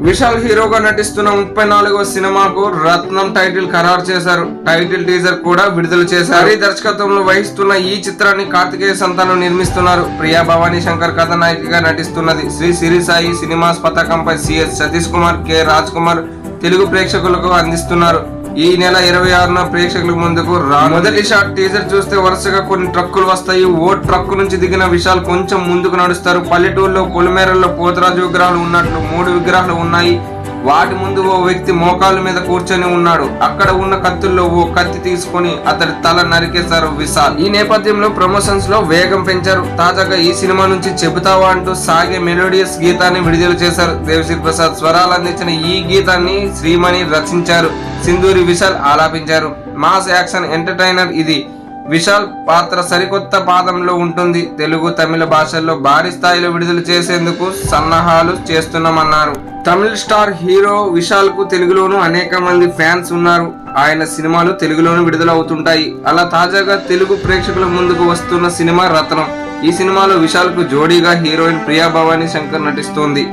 విశాల్ హీరోగా నటిస్తున్న 34వ సినిమాకు రత్నం టైటిల్ ఖరారు చేశారు. టైటిల్ టీజర్ కూడా విడుదల చేశారు. దర్శకత్వంలో వహిస్తున్న ఈ చిత్రాన్ని కార్తికేయ సంతానం నిర్మిస్తున్నారు. ప్రియా భవానీ శంకర్ కథానాయికగా నటిస్తున్నది. శ్రీ సిరి సాయి సినిమాస్ పతాకంపై సిఎస్ సతీష్ కుమార్, కె రాజ్ కుమార్ తెలుగు ప్రేక్షకులకు అందిస్తున్నారు. ఈ నెల 26న ప్రేక్షకుల ముందుకు మొదటి షాట్ టీజర్ చూస్తే వరుసగా కొన్ని ట్రక్కులు వస్తాయి. ఓ ట్రక్కు నుంచి దిగిన విశాల్ కొంచెం ముందుకు నడుస్తారు. పల్లెటూరులో పొలిమేరల్లో పోతరాజు విగ్రహాలు ఉన్నట్లు 3 విగ్రహాలు ఉన్నాయి. వాటి ముందు ఓ వ్యక్తి మోకాళ్ళ మీద కూర్చొని ఉన్నాడు. అక్కడ ఉన్న కత్తుల్లో ఓ కత్తి తీసుకుని అతడి తల నరికేశారు విశాల్. ఈ నేపథ్యంలో ప్రమోషన్స్ లో వేగం పెంచారు. తాజాగా ఈ సినిమా నుంచి చెబుతావా అంటూ సాగే మెలోడియస్ గీతాన్ని విడుదల చేశారు. దేవిశ్రీ ప్రసాద్ స్వరాలు అందించిన ఈ గీతాన్ని శ్రీమణి రచించారు. సింధూరి విశాల్ ఆలాపించారు. మాస్ యాక్షన్ ఎంటర్టైనర్ ఇది. విశాల్ పాత్ర సరికొత్త పాదంలో ఉంటుంది. తెలుగు, తమిళ భాషల్లో భారీ స్థాయిలో విడుదల చేసేందుకు సన్నాహాలు చేస్తున్నామన్నారు. తమిళ స్టార్ హీరో విశాల్ కు తెలుగులోనూ అనేక మంది ఫ్యాన్స్ ఉన్నారు. ఆయన సినిమాలు తెలుగులోనూ విడుదల అవుతుంటాయి. అలా తాజాగా తెలుగు ప్రేక్షకుల ముందుకు వస్తున్న సినిమా రత్నం. ఈ సినిమాలో విశాల్ కు జోడీగా హీరోయిన్ ప్రియా భవానీ శంకర్ నటిస్తోంది.